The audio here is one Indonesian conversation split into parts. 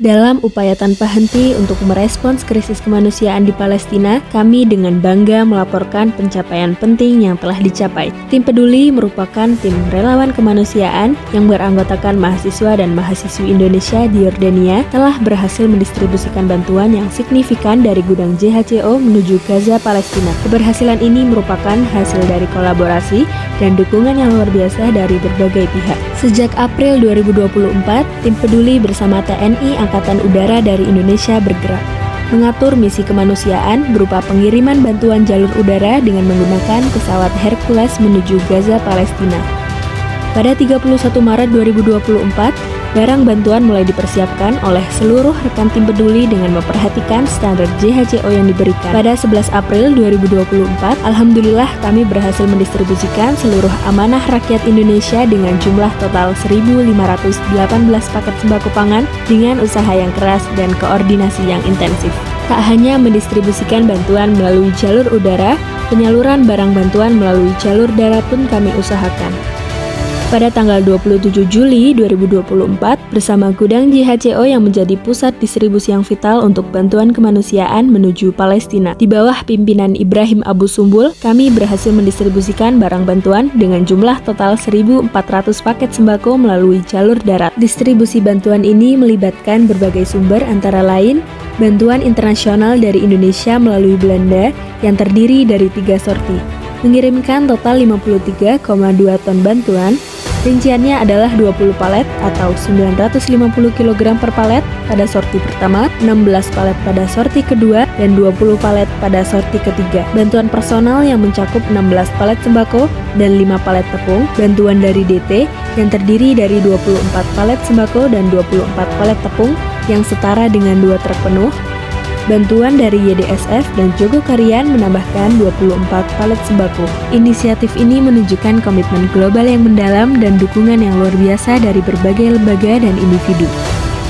Dalam upaya tanpa henti untuk merespons krisis kemanusiaan di Palestina, kami dengan bangga melaporkan pencapaian penting yang telah dicapai. Tim Peduli merupakan tim relawan kemanusiaan yang beranggotakan mahasiswa dan mahasiswi Indonesia di Yordania telah berhasil mendistribusikan bantuan yang signifikan dari gudang JHCO menuju Gaza, Palestina. Keberhasilan ini merupakan hasil dari kolaborasi dan dukungan yang luar biasa dari berbagai pihak. Sejak April 2024, Tim Peduli bersama TNI Angkatan Udara dari Indonesia bergerak mengatur misi kemanusiaan berupa pengiriman bantuan jalur udara dengan menggunakan pesawat Hercules menuju Gaza, Palestina. Pada 31 Maret 2024, barang bantuan mulai dipersiapkan oleh seluruh rekan Tim Peduli dengan memperhatikan standar JHCO yang diberikan. Pada 11 April 2024, alhamdulillah kami berhasil mendistribusikan seluruh amanah rakyat Indonesia dengan jumlah total 1.518 paket sembako pangan dengan usaha yang keras dan koordinasi yang intensif. Tak hanya mendistribusikan bantuan melalui jalur udara, penyaluran barang bantuan melalui jalur darat pun kami usahakan. Pada tanggal 27 Juli 2024, bersama gudang JHCO yang menjadi pusat distribusi yang vital untuk bantuan kemanusiaan menuju Palestina. Di bawah pimpinan Ibrahim Abu Sumbul, kami berhasil mendistribusikan barang bantuan dengan jumlah total 1.400 paket sembako melalui jalur darat. Distribusi bantuan ini melibatkan berbagai sumber antara lain bantuan internasional dari Indonesia melalui Belanda yang terdiri dari 3 sorti, mengirimkan total 53,2 ton bantuan. Rinciannya adalah 20 palet atau 950 kg per palet pada sorti pertama, 16 palet pada sorti kedua, dan 20 palet pada sorti ketiga. Bantuan personal yang mencakup 16 palet sembako dan 5 palet tepung. Bantuan dari DT yang terdiri dari 24 palet sembako dan 24 palet tepung yang setara dengan 2 truk penuh. Bantuan dari YDSF dan Jogokarian menambahkan 24 palet sembako. Inisiatif ini menunjukkan komitmen global yang mendalam dan dukungan yang luar biasa dari berbagai lembaga dan individu.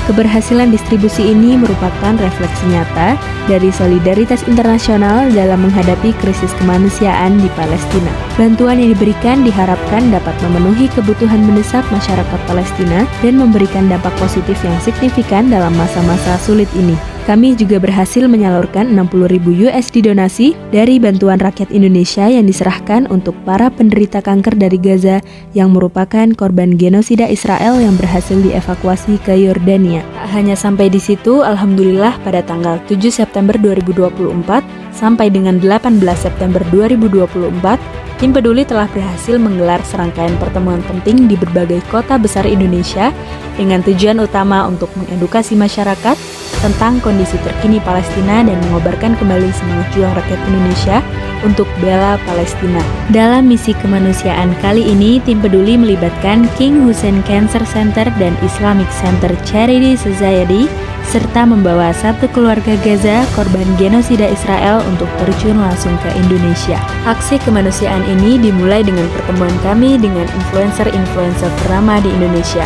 Keberhasilan distribusi ini merupakan refleksi nyata dari solidaritas internasional dalam menghadapi krisis kemanusiaan di Palestina. Bantuan yang diberikan diharapkan dapat memenuhi kebutuhan mendesak masyarakat Palestina dan memberikan dampak positif yang signifikan dalam masa-masa sulit ini. Kami juga berhasil menyalurkan 60.000 USD donasi dari bantuan rakyat Indonesia yang diserahkan untuk para penderita kanker dari Gaza yang merupakan korban genosida Israel yang berhasil dievakuasi ke Yordania. Tak hanya sampai di situ, alhamdulillah pada tanggal 7 September 2024 sampai dengan 18 September 2024, Tim Peduli telah berhasil menggelar serangkaian pertemuan penting di berbagai kota besar Indonesia dengan tujuan utama untuk mengedukasi masyarakat tentang kondisi terkini Palestina dan mengobarkan kembali semangat juang rakyat Indonesia untuk bela Palestina. Dalam misi kemanusiaan kali ini, Tim Peduli melibatkan King Hussein Cancer Center dan Islamic Center Charity Society serta membawa satu keluarga Gaza korban genosida Israel untuk terjun langsung ke Indonesia. Aksi kemanusiaan ini dimulai dengan pertemuan kami dengan influencer-influencer ternama di Indonesia.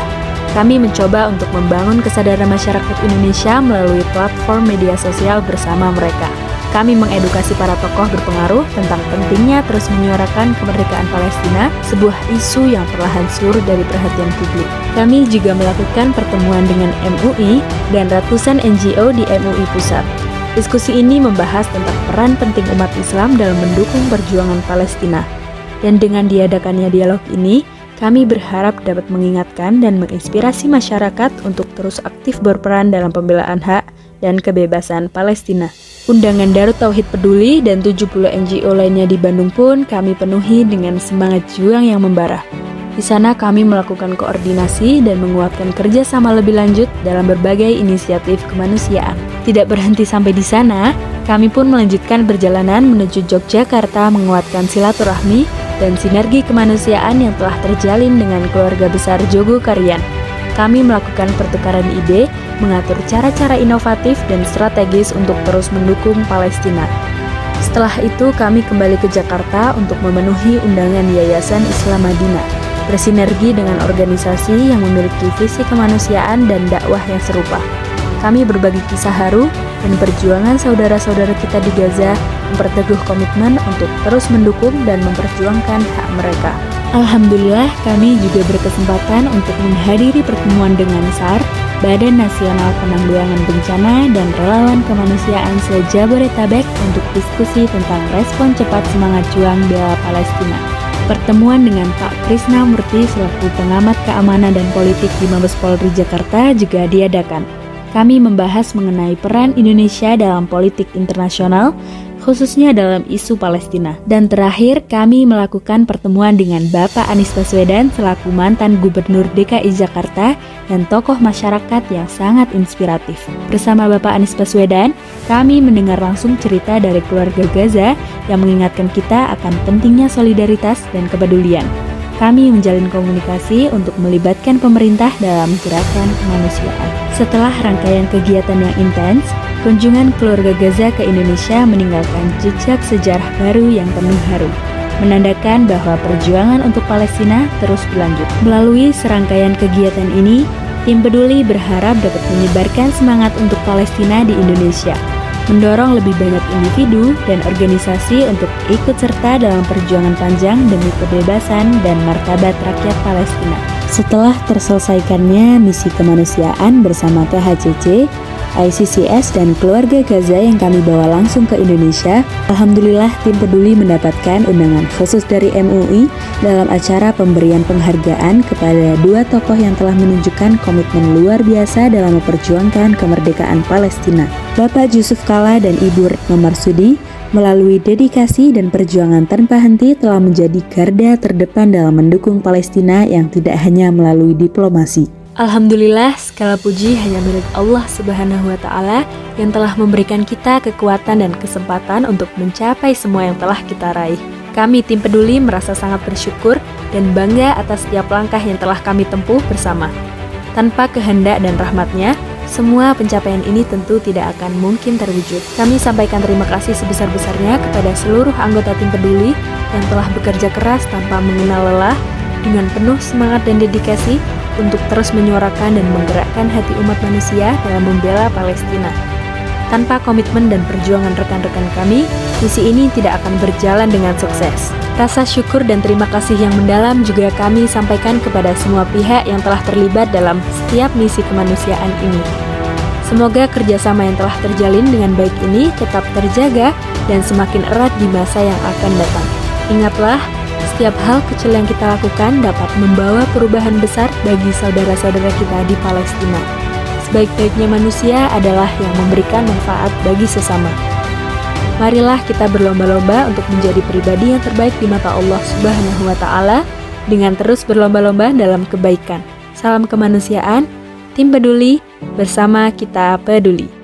Kami mencoba untuk membangun kesadaran masyarakat Indonesia melalui platform media sosial bersama mereka. Kami mengedukasi para tokoh berpengaruh tentang pentingnya terus menyuarakan kemerdekaan Palestina, sebuah isu yang perlahan surut dari perhatian publik. Kami juga melakukan pertemuan dengan MUI dan ratusan NGO di MUI Pusat. Diskusi ini membahas tentang peran penting umat Islam dalam mendukung perjuangan Palestina. Dan dengan diadakannya dialog ini, kami berharap dapat mengingatkan dan menginspirasi masyarakat untuk terus aktif berperan dalam pembelaan hak dan kebebasan Palestina. Undangan Darut Tauhid Peduli dan 70 NGO lainnya di Bandung pun kami penuhi dengan semangat juang yang membara. Di sana kami melakukan koordinasi dan menguatkan kerjasama lebih lanjut dalam berbagai inisiatif kemanusiaan. Tidak berhenti sampai di sana, kami pun melanjutkan perjalanan menuju Yogyakarta menguatkan silaturahmi dan sinergi kemanusiaan yang telah terjalin dengan keluarga besar Jogokarian. Kami melakukan pertukaran ide, mengatur cara-cara inovatif dan strategis untuk terus mendukung Palestina. Setelah itu kami kembali ke Jakarta untuk memenuhi undangan Yayasan Islam Madinah, bersinergi dengan organisasi yang memiliki visi kemanusiaan dan dakwah yang serupa. Kami berbagi kisah haru dan perjuangan saudara-saudara kita di Gaza memperteguh komitmen untuk terus mendukung dan memperjuangkan hak mereka. Alhamdulillah, kami juga berkesempatan untuk menghadiri pertemuan dengan SAR Badan Nasional Penanggulangan Bencana dan relawan kemanusiaan se-Jabodetabek untuk diskusi tentang respon cepat semangat juang bela Palestina. Pertemuan dengan Pak Krisna Murty selaku pengamat keamanan dan politik di Mabes Polri Jakarta juga diadakan. Kami membahas mengenai peran Indonesia dalam politik internasional, khususnya dalam isu Palestina. Dan terakhir, kami melakukan pertemuan dengan Bapak Anies Baswedan selaku mantan Gubernur DKI Jakarta dan tokoh masyarakat yang sangat inspiratif. Bersama Bapak Anies Baswedan, kami mendengar langsung cerita dari keluarga Gaza yang mengingatkan kita akan pentingnya solidaritas dan kepedulian. Kami menjalin komunikasi untuk melibatkan pemerintah dalam gerakan kemanusiaan. Setelah rangkaian kegiatan yang intens, kunjungan keluarga Gaza ke Indonesia meninggalkan jejak sejarah baru yang penuh haru, menandakan bahwa perjuangan untuk Palestina terus berlanjut. Melalui serangkaian kegiatan ini, Tim Peduli berharap dapat menyebarkan semangat untuk Palestina di Indonesia, mendorong lebih banyak individu dan organisasi untuk ikut serta dalam perjuangan panjang demi kebebasan dan martabat rakyat Palestina. Setelah terselesaikannya misi kemanusiaan bersama KHCC, ICCS dan keluarga Gaza yang kami bawa langsung ke Indonesia, alhamdulillah Tim Peduli mendapatkan undangan khusus dari MUI dalam acara pemberian penghargaan kepada dua tokoh yang telah menunjukkan komitmen luar biasa dalam memperjuangkan kemerdekaan Palestina. Bapak Jusuf Kalla dan Ibu Retno Marsudi melalui dedikasi dan perjuangan tanpa henti telah menjadi garda terdepan dalam mendukung Palestina yang tidak hanya melalui diplomasi. Alhamdulillah, segala puji hanya milik Allah Subhanahu wa Ta'ala yang telah memberikan kita kekuatan dan kesempatan untuk mencapai semua yang telah kita raih. Kami Tim Peduli merasa sangat bersyukur dan bangga atas setiap langkah yang telah kami tempuh bersama. Tanpa kehendak dan rahmatnya, semua pencapaian ini tentu tidak akan mungkin terwujud. Kami sampaikan terima kasih sebesar-besarnya kepada seluruh anggota Tim Peduli yang telah bekerja keras tanpa mengenal lelah, dengan penuh semangat dan dedikasi untuk terus menyuarakan dan menggerakkan hati umat manusia dalam membela Palestina. Tanpa komitmen dan perjuangan rekan-rekan kami, misi ini tidak akan berjalan dengan sukses. Rasa syukur dan terima kasih yang mendalam juga kami sampaikan kepada semua pihak yang telah terlibat dalam setiap misi kemanusiaan ini. Semoga kerjasama yang telah terjalin dengan baik ini tetap terjaga dan semakin erat di masa yang akan datang. Ingatlah, setiap hal kecil yang kita lakukan dapat membawa perubahan besar bagi saudara-saudara kita di Palestina. Sebaik-baiknya manusia adalah yang memberikan manfaat bagi sesama. Marilah kita berlomba-lomba untuk menjadi pribadi yang terbaik di mata Allah Subhanahu wa Ta'ala dengan terus berlomba-lomba dalam kebaikan. Salam kemanusiaan, Tim Peduli, bersama kita peduli.